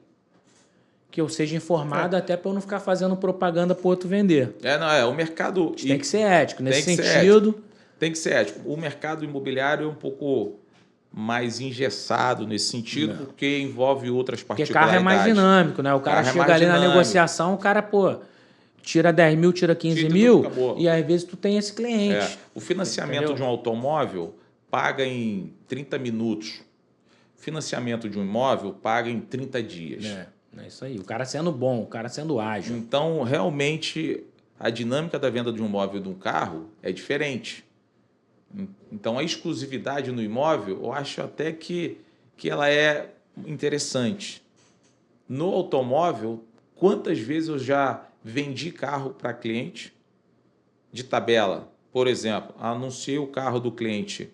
que eu seja informado até para eu não ficar fazendo propaganda para o outro vender. O mercado... Tem que ser ético, nesse sentido. Tem que ser ético. O mercado imobiliário é um pouco mais engessado nesse sentido, porque envolve outras particularidades. Porque carro é mais dinâmico, né? O cara chega ali na negociação, o cara, tira 10 mil, tira 15 mil, e às vezes tu tem esse cliente. O financiamento de um automóvel paga em 30 minutos. O financiamento de um imóvel paga em 30 dias. É isso aí. O cara sendo bom, o cara sendo ágil. Então, realmente, a dinâmica da venda de um imóvel e de um carro é diferente. Então, a exclusividade no imóvel, eu acho até que ela é interessante. No automóvel, quantas vezes eu já vendi carro para cliente de tabela? Por exemplo, anunciei o carro do cliente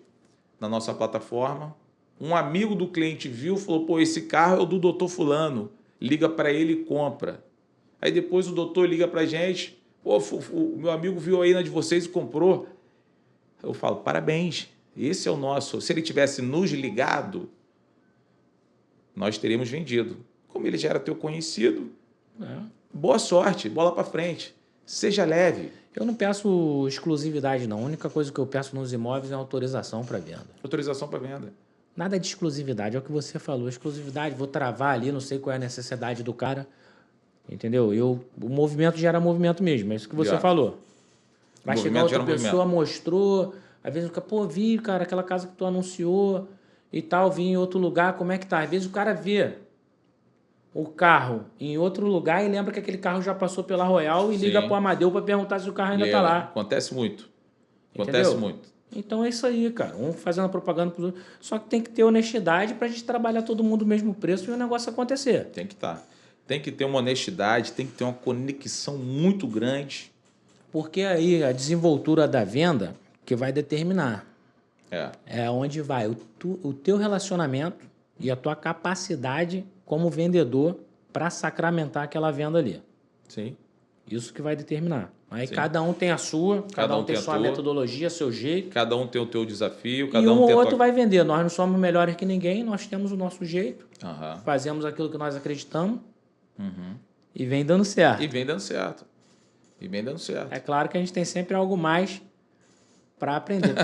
na nossa plataforma, um amigo do cliente viu e falou, esse carro é o do doutor fulano, liga para ele e compra. Aí depois o doutor liga para a gente, o meu amigo viu aí na de vocês e comprou. Eu falo, parabéns, esse é o nosso. Se ele tivesse nos ligado, nós teríamos vendido. Como ele já era teu conhecido, boa sorte, bola para frente, seja leve. Eu não peço exclusividade, não. A única coisa que eu peço nos imóveis é autorização para venda. Autorização para venda. Nada de exclusividade, é o que você falou. Exclusividade, vou travar ali, não sei qual é a necessidade do cara. Entendeu? O movimento gera movimento mesmo, é isso que você Já. falou. Vai chegar outra Movimento gera pessoa, mostrou, às vezes fica, pô, vi, cara, aquela casa que tu anunciou e tal, vi em outro lugar, como é que tá? Às vezes o cara vê o carro em outro lugar e lembra que aquele carro já passou pela Royal e liga pro Amadeu para perguntar se o carro ainda tá lá. Acontece muito. Entendeu? Acontece muito. Então é isso aí, cara. Um fazendo propaganda pros outros. Só que tem que ter honestidade pra gente trabalhar todo mundo no mesmo preço e o negócio acontecer. Tem que estar. Tem que ter uma honestidade, tem que ter uma conexão muito grande. Porque aí a desenvoltura da venda que vai determinar. É onde vai o teu relacionamento e a tua capacidade como vendedor para sacramentar aquela venda ali. Sim. Isso que vai determinar. Aí Sim. cada um tem a sua, cada um tem a sua metodologia, seu jeito. Cada um tem o teu desafio, cada E um tem ou outro vai vender. Nós não somos melhores que ninguém, nós temos o nosso jeito. Uhum. Fazemos aquilo que nós acreditamos e vem dando certo. E vem dando certo. É claro que a gente tem sempre algo mais para aprender.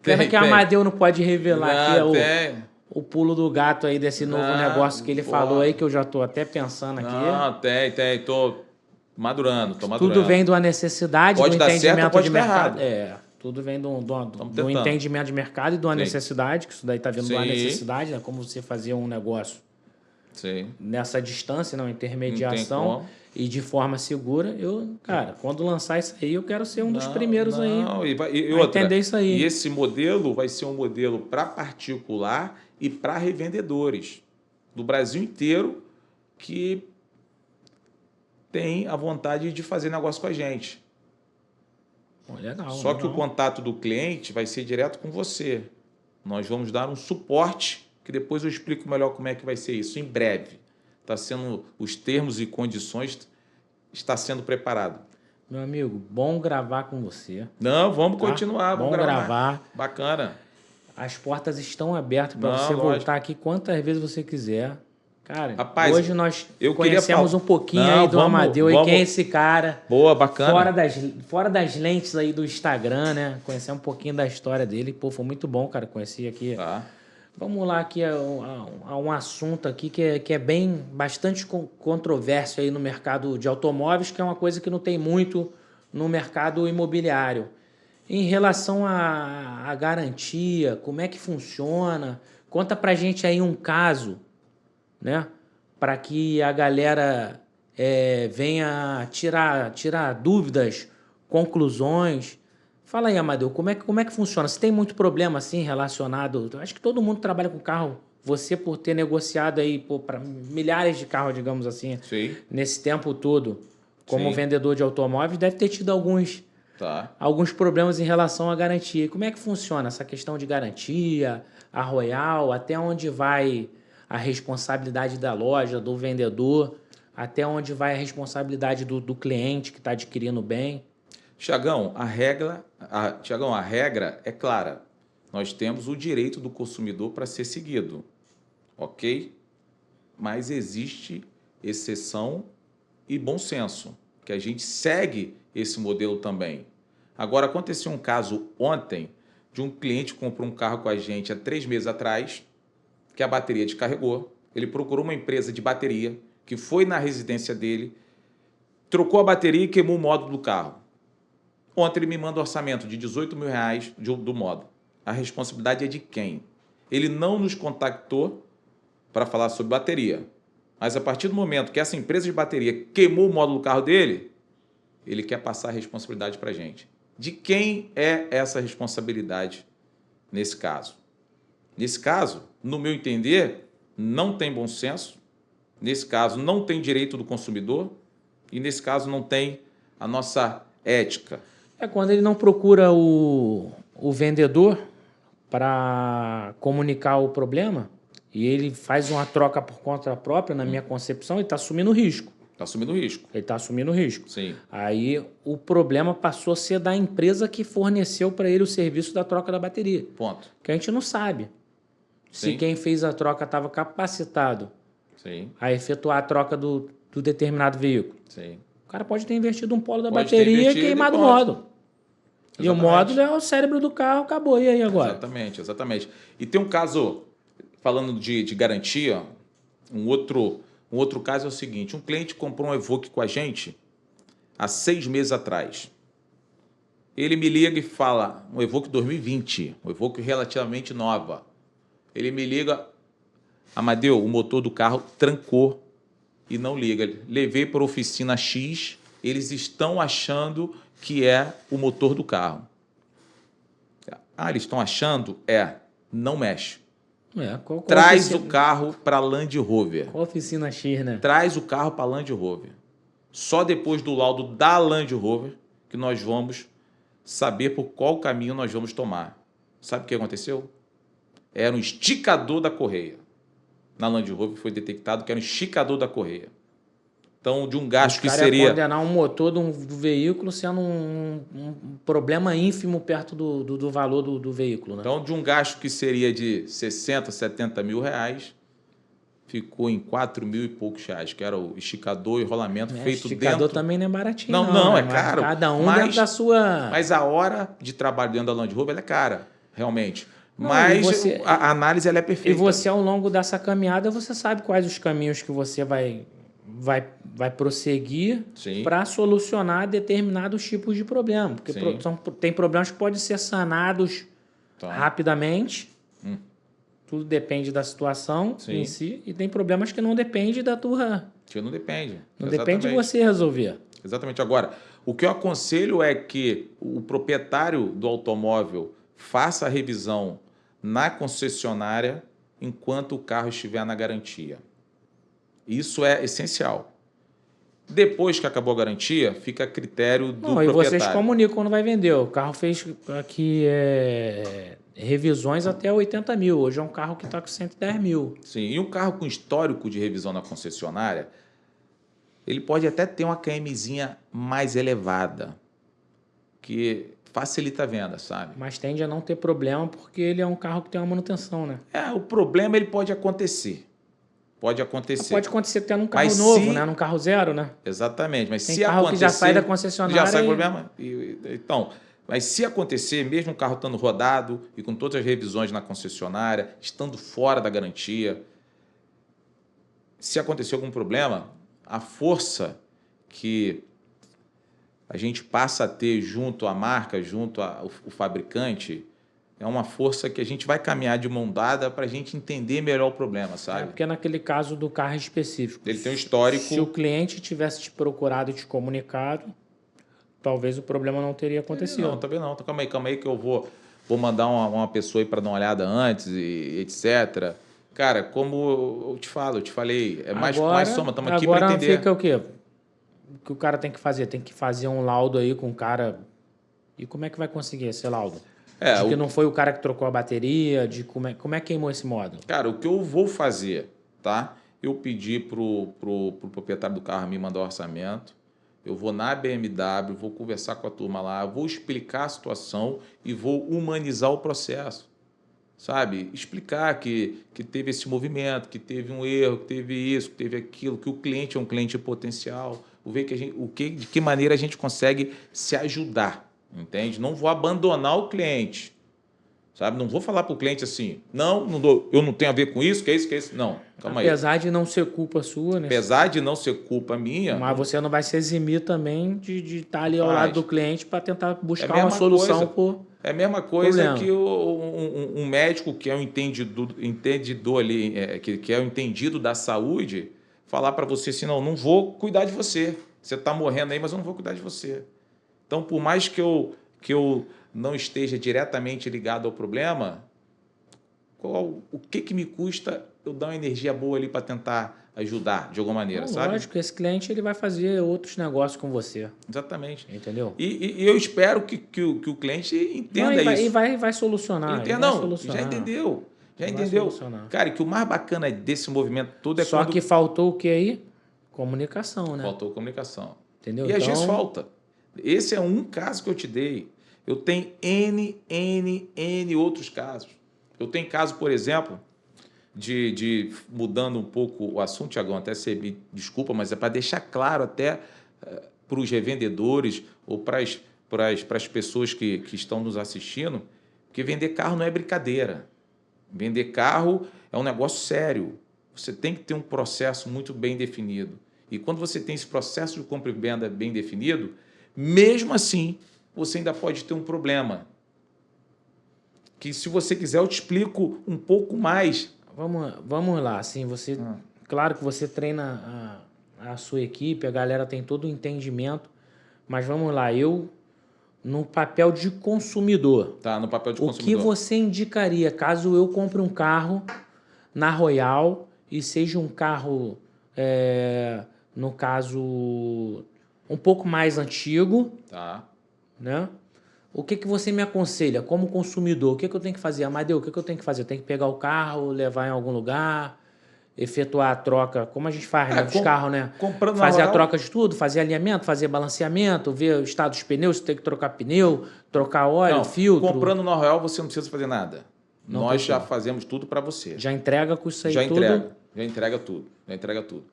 Pena que a Amadeu não pode revelar aqui o pulo do gato aí desse novo negócio que ele falou aí, que eu já estou até pensando aqui. Não, tem. Tô madurando. Tudo vem de uma necessidade, pode do entendimento certo, de mercado. Tudo vem do tentando. entendimento de mercado e de uma Sim. necessidade, que isso daí está vindo de uma Sim. necessidade, né? Como você fazer um negócio nessa distância, não, intermediação e de forma segura. Cara, quando lançar isso aí, eu quero ser um dos primeiros aí a entender isso aí. E esse modelo vai ser um modelo para particular e para revendedores do Brasil inteiro que tem a vontade de fazer negócio com a gente. Legal. Só que o contato do cliente vai ser direto com você. Nós vamos dar um suporte, que depois eu explico melhor como é que vai ser isso em breve. Está sendo os termos e condições, está sendo preparado. Meu amigo, bom gravar com você. Não, vamos continuar, vamos gravar. Bacana. As portas estão abertas para você voltar aqui quantas vezes você quiser. Cara, rapaz, hoje nós conhecemos um pouquinho aí do Amadeu, quem é esse cara. Boa, bacana. Fora das lentes aí do Instagram, né? Conhecer um pouquinho da história dele. Pô, foi muito bom, cara, conhecer aqui. Vamos lá aqui a um assunto aqui que é bastante controverso aí no mercado de automóveis, que é uma coisa que não tem muito no mercado imobiliário. Em relação à garantia, como é que funciona? Conta pra gente aí um caso, né? Para que a galera venha tirar dúvidas, conclusões. Fala aí, Amadeu, como é que funciona? Se tem muito problema assim relacionado... Acho que todo mundo trabalha com carro. Você, por ter negociado aí para milhares de carros, digamos assim, nesse tempo todo, como vendedor de automóveis, deve ter tido alguns problemas em relação à garantia. E como é que funciona essa questão de garantia, a Royal, até onde vai a responsabilidade da loja, do vendedor, até onde vai a responsabilidade do cliente que está adquirindo o bem? Tiagão, a regra é clara. Nós temos o direito do consumidor para ser seguido, ok? Mas existe exceção e bom senso, que a gente segue esse modelo também. Agora, aconteceu um caso ontem de um cliente que comprou um carro com a gente há 3 meses atrás, que a bateria descarregou. Ele procurou uma empresa de bateria, que foi na residência dele, trocou a bateria e queimou o módulo do carro. Ontem ele me manda um orçamento de R$18 mil do módulo. A responsabilidade é de quem? Ele não nos contactou para falar sobre bateria. Mas a partir do momento que essa empresa de bateria queimou o módulo do carro dele, ele quer passar a responsabilidade para a gente. De quem é essa responsabilidade nesse caso? Nesse caso, no meu entender, não tem bom senso. Nesse caso, não tem direito do consumidor. E nesse caso, não tem a nossa ética. É quando ele não procura o vendedor para comunicar o problema e ele faz uma troca por conta própria, na minha concepção, ele está assumindo o risco. Está assumindo o risco. Ele está assumindo o risco. Sim. Aí o problema passou a ser da empresa que forneceu para ele o serviço da troca da bateria. Ponto. Que a gente não sabe se quem fez a troca estava capacitado a efetuar a troca do determinado veículo. Sim. O cara pode ter invertido um polo da bateria e queimado o módulo. Exatamente. E o módulo é o cérebro do carro, acabou. E aí agora? Exatamente. E tem um caso, falando de garantia, um outro Um outro caso é o seguinte, um cliente comprou um Evoque com a gente há 6 meses atrás. Ele me liga e fala, um Evoque 2020, um Evoque relativamente nova. Ele me liga, Amadeu, o motor do carro trancou e não liga. Levei para a oficina X, eles estão achando que é o motor do carro. Ah, eles estão achando? Não mexe. Qual Traz oficina, o carro para a Land Rover. qual oficina X, né? Traz o carro para a Land Rover. Só depois do laudo da Land Rover que nós vamos saber por qual caminho nós vamos tomar. Sabe o que aconteceu? Era um esticador da correia. Na Land Rover foi detectado que era um esticador da correia. Então, de um gasto que seria... Ia condenar um motor do veículo sendo um problema ínfimo perto do valor do veículo, né? Então, de um gasto que seria de 60, 70 mil reais, ficou em 4 mil e poucos reais, que era o esticador e rolamento feito dentro... Esticador também não é baratinho, Não, né? é caro. Cada um dentro da sua... Mas a hora de trabalho dentro da Land Rover ela é cara, realmente. Não, mas a análise ela é perfeita. E você, ao longo dessa caminhada, você sabe quais os caminhos que você vai prosseguir para solucionar determinados tipos de problema. Porque tem problemas que podem ser sanados rapidamente. Tudo depende da situação em si. E tem problemas que não dependem da tua... Que não depende. Não depende de você resolver. Exatamente. Agora, o que eu aconselho é que o proprietário do automóvel faça a revisão na concessionária enquanto o carro estiver na garantia. Isso é essencial. Depois que acabou a garantia, fica a critério do proprietário. E vocês comunicam quando vai vender. O carro fez aqui revisões até 80 mil. Hoje é um carro que está com 110 mil. Sim, e um carro com histórico de revisão na concessionária, ele pode até ter uma KMzinha mais elevada, que facilita a venda, sabe? Mas tende a não ter problema porque ele é um carro que tem uma manutenção, né? O problema ele pode acontecer. Pode acontecer. Pode acontecer até num carro novo, né? Num carro zero, né? Exatamente. Mas tem se carro acontecer, que já sai da concessionária. Já sai o problema. Então, mas se acontecer, mesmo o carro estando rodado e com todas as revisões na concessionária, estando fora da garantia, se acontecer algum problema, a força que a gente passa a ter junto à marca, junto ao fabricante, é uma força que a gente vai caminhar de mão dada para a gente entender melhor o problema, sabe? Porque naquele caso do carro específico. Ele tem um histórico... Se o cliente tivesse te procurado e te comunicado, talvez o problema não teria acontecido. Não, também não. Então, calma aí que eu vou mandar uma pessoa aí para dar uma olhada antes e etc. Cara, como eu te falei, é mais soma, estamos aqui para entender. Agora fica o quê? O que o cara tem que fazer? Tem que fazer um laudo aí com o cara. E como é que vai conseguir esse laudo? De que não foi o cara que trocou a bateria, de como é que queimou esse módulo? Cara, o que eu vou fazer, tá? Eu pedi pro proprietário do carro me mandar o orçamento, eu vou na BMW, vou conversar com a turma lá, vou explicar a situação e vou humanizar o processo, sabe? Explicar que teve esse movimento, que teve um erro, que teve isso, que teve aquilo, que o cliente é um cliente potencial, ver de que maneira a gente consegue se ajudar. Entende? Não vou abandonar o cliente, sabe? Não vou falar para o cliente assim, eu não tenho a ver com isso, que é isso, que é isso. Não, calma aí. Apesar de não ser culpa sua, né? Apesar de não ser culpa minha... Mas você não vai se eximir também de estar ali ao lado do cliente para tentar buscar uma solução por... É a mesma coisa que um médico que é um entendidor ali, que é o entendido da saúde, falar para você assim, não vou cuidar de você. Você está morrendo aí, mas eu não vou cuidar de você. Então, por mais que eu não esteja diretamente ligado ao problema, o que me custa eu dar uma energia boa ali para tentar ajudar de alguma maneira, sabe? Lógico, esse cliente ele vai fazer outros negócios com você. Exatamente. Entendeu? E eu espero que o cliente entenda isso. E vai solucionar. Já entendeu. Já entendeu. Cara, que o mais bacana desse movimento todo é Só que faltou o que aí? Comunicação, né? Faltou comunicação. Entendeu? E às vezes falta. Esse é um caso que eu te dei. Eu tenho N outros casos. Eu tenho caso, por exemplo, de mudando um pouco o assunto, Thiagão, até você me desculpa, mas é para deixar claro até para os revendedores ou para as pessoas que estão nos assistindo, que vender carro não é brincadeira. Vender carro é um negócio sério. você tem que ter um processo muito bem definido. E quando você tem esse processo de compra e venda bem definido, mesmo assim, você ainda pode ter um problema. Que se você quiser, eu te explico um pouco mais. Vamos lá, assim, você... Claro que você treina a sua equipe, a galera tem todo o entendimento, mas vamos lá, no papel de consumidor... Tá, no papel de O consumidor. que você indicaria caso eu compre um carro na Royal e seja um carro, no caso, um pouco mais antigo, Tá. né? O que você me aconselha como consumidor? O que eu tenho que fazer? Amadeu, o que eu tenho que fazer? Eu tenho que pegar o carro, levar em algum lugar, efetuar a troca, como a gente faz, né, dos carros, né? Comprando na Fazer a Royal, troca de tudo, fazer alinhamento, fazer balanceamento, ver o estado dos pneus, se tem que trocar pneu, trocar óleo, não, filtro. comprando na Royal, você não precisa fazer nada. Não Nós precisa. já fazemos tudo para você. Já entrega com isso aí Já tudo? entrega. Já entrega tudo. Já entrega tudo.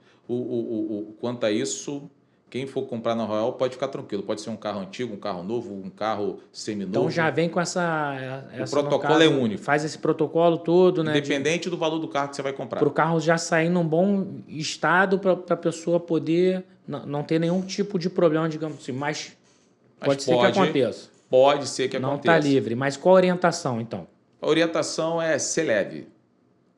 Quanto a isso, quem for comprar na Royal pode ficar tranquilo. Pode ser um carro antigo, um carro novo, um carro seminovo. Então já vem com essa o protocolo é único. Faz esse protocolo todo, né? Independente do valor do carro que você vai comprar. Para o carro já sair num bom estado para a pessoa poder não ter nenhum tipo de problema, digamos assim. Mas pode ser que aconteça. Pode ser que aconteça. Não está livre. Mas qual a orientação, então? A orientação é ser leve.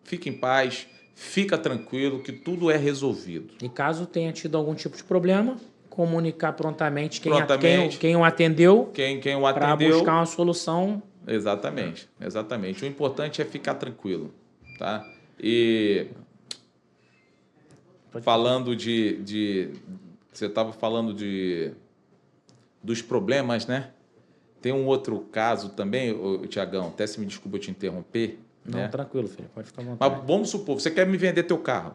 Fique em paz, fica tranquilo que tudo é resolvido. E caso tenha tido algum tipo de problema, comunicar prontamente quem o atendeu, quem o atendeu, para buscar uma solução. Exatamente, exatamente. O importante é ficar tranquilo, tá? E falando você estava falando dos problemas, né? Tem um outro caso também, Tiagão, até se me desculpa eu te interromper. Não, né? Tranquilo, filho, pode ficar à vontade. Mas vamos supor, você quer me vender teu carro.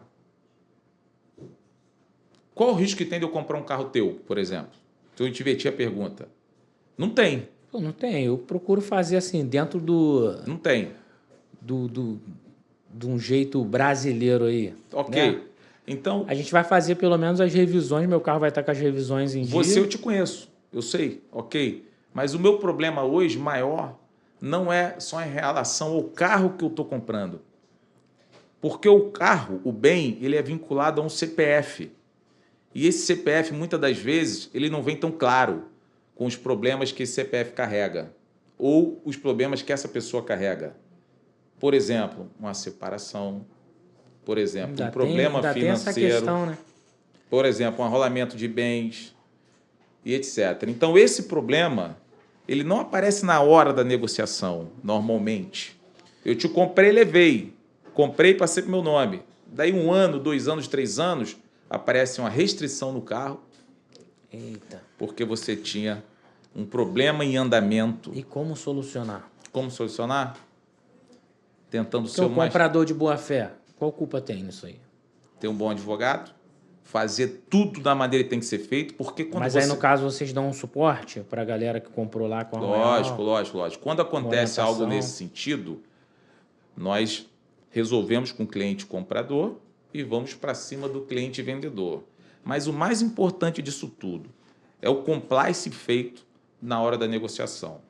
Qual o risco que tem de eu comprar um carro teu, por exemplo? Se eu te invertir a pergunta. Não tem. Pô, não tem, eu procuro fazer assim, dentro do... Não tem. De um jeito brasileiro aí. Ok. Né? Então... A gente vai fazer pelo menos as revisões, meu carro vai estar com as revisões em dia. Você eu te conheço, eu sei, ok. Mas o meu problema hoje maior não é só em relação ao carro que eu estou comprando. Porque o carro, o bem, ele é vinculado a um CPF. E esse CPF, muitas das vezes, ele não vem tão claro com os problemas que esse CPF carrega. Ou os problemas que essa pessoa carrega. Por exemplo, uma separação. Por exemplo, um problema financeiro. Tem essa questão, né? Por exemplo, um arrolamento de bens e etc. Então, esse problema, ele não aparece na hora da negociação, normalmente. Eu te comprei e levei. Comprei e passei para o meu nome. Daí 1 ano, 2 anos, 3 anos, aparece uma restrição no carro. Eita. Porque você tinha um problema em andamento. E como solucionar? Como solucionar? Tentando ser o comprador de boa fé, qual culpa tem nisso aí? Ter um bom advogado, fazer tudo da maneira que tem que ser feito, porque quando Mas aí, no caso, vocês dão um suporte para a galera que comprou lá com a Lógico. Quando acontece algo nesse sentido, nós resolvemos com o cliente comprador e vamos para cima do cliente vendedor. Mas o mais importante disso tudo é o compliance feito na hora da negociação.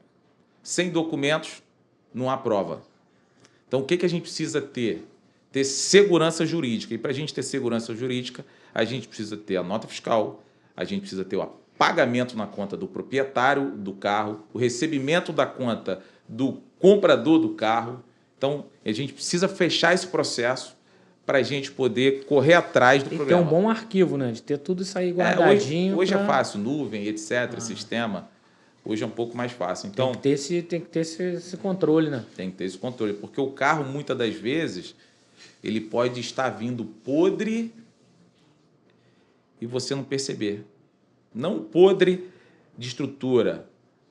Sem documentos, não há prova. Então, o que a gente precisa ter? Ter segurança jurídica. E para a gente ter segurança jurídica, a gente precisa ter a nota fiscal, a gente precisa ter o pagamento na conta do proprietário do carro, o recebimento da conta do comprador do carro. Então, a gente precisa fechar esse processo para a gente poder correr atrás do problema. E ter um bom arquivo, né? De ter tudo isso aí guardadinho. Hoje é fácil, nuvem, etc., sistema. Hoje é um pouco mais fácil. Então, tem que ter esse controle, né? Tem que ter esse controle, porque o carro, muitas das vezes, ele pode estar vindo podre e você não perceber. Não podre de estrutura,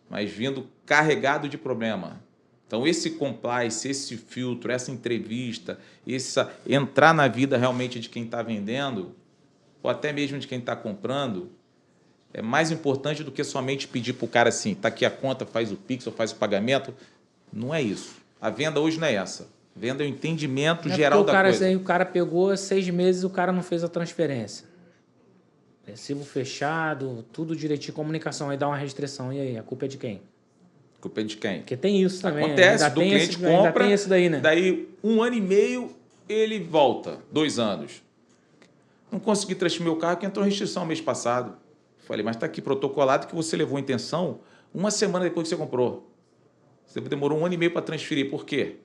mas vindo carregado de problema. Então, esse compliance, esse filtro, essa entrevista, entrar na vida realmente de quem está vendendo, ou até mesmo de quem está comprando, é mais importante do que somente pedir para o cara assim, está aqui a conta, faz o Pix ou faz o pagamento. Não é isso. A venda hoje não é essa. A venda é o entendimento geral da coisa. Aí o cara pegou 6 meses e o cara não fez a transferência. Recibo fechado, tudo direitinho, comunicação, aí dá uma restrição. E aí, a culpa é de quem? A culpa é de quem? Porque tem isso também. Acontece, do cliente compra, ainda tem isso daí, né? Daí 1 ano e meio, Ele volta, 2 anos. Não consegui transferir meu carro, que entrou restrição mês passado. Falei, mas está aqui protocolado que você levou intenção 1 semana depois que você comprou. Você demorou 1 ano e meio para transferir. Por quê?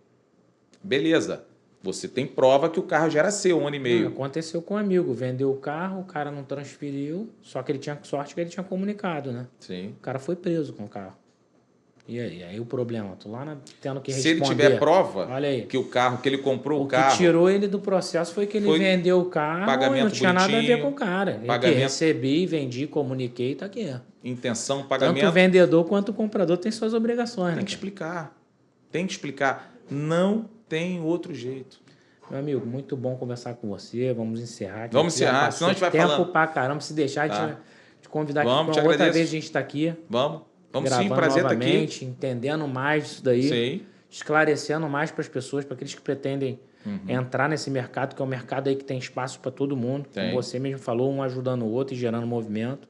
Beleza. Você tem prova que o carro já era seu 1 ano e meio. Aconteceu com um amigo. Vendeu o carro, o cara não transferiu, só que ele tinha sorte que ele tinha comunicado, né? Sim. O cara foi preso com o carro. E aí? Aí o problema? Tô lá tendo que responder. Se ele tiver prova Olha aí. que o carro, que ele comprou o que carro... tirou ele do processo foi que ele vendeu o carro pagamento e não tinha nada a ver com o cara. Pagamento, eu recebi, vendi, comuniquei, tá aqui. Intenção, pagamento... Tanto o vendedor quanto o comprador tem suas obrigações. Tem que explicar. Tem que explicar. Não tem outro jeito. Meu amigo, muito bom conversar com você. Vamos encerrar. Vamos encerrar, senão a gente vai tempo falando. Pra caramba. Se deixar, te convidar Vamos, aqui. Outra vez a gente está aqui. Vamos sim, gravando prazer estar novamente, aqui. entendendo mais disso daí. Sim. Esclarecendo mais para as pessoas, para aqueles que pretendem entrar nesse mercado, que é um mercado aí que tem espaço para todo mundo. Tem. Como você mesmo falou, um ajudando o outro e gerando movimento.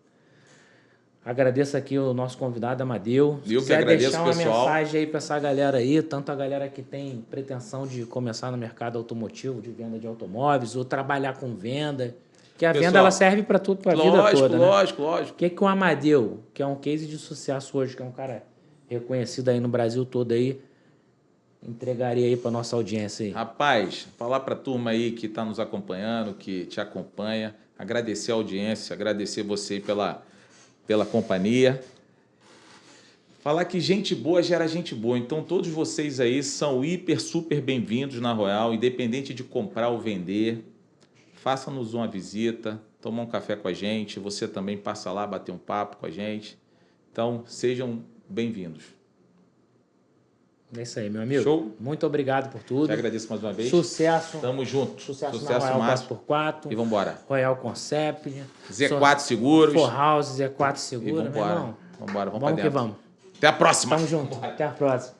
Agradeço aqui o nosso convidado, Amadeu. Se quiser deixar uma mensagem aí para essa galera aí, tanto a galera que tem pretensão de começar no mercado automotivo, de venda de automóveis, ou trabalhar com venda, que a venda ela serve para tudo, para a vida toda. Lógico. O que o Amadeu, que é um case de sucesso hoje, que é um cara reconhecido aí no Brasil todo aí, entregaria aí para nossa audiência aí? Rapaz, falar para a turma aí que está nos acompanhando, que te acompanha, agradecer a audiência, agradecer você aí pela companhia. Falar que gente boa gera gente boa. Então, todos vocês aí são super bem-vindos na Royal, independente de comprar ou vender. Faça-nos uma visita, tomar um café com a gente. Você também passa lá, bater um papo com a gente. Então, sejam bem-vindos. É isso aí, meu amigo. Show? Muito obrigado por tudo. Te agradeço mais uma vez. Sucesso. Tamo junto. Sucesso na Royal máximo. 4x4. E vambora. Royal Concept. Z4 Seguros. For House, Z4 Seguros. E vambora. Vamos pra dentro. Vamos que vamos. Até a próxima. Tamo junto. Até a próxima.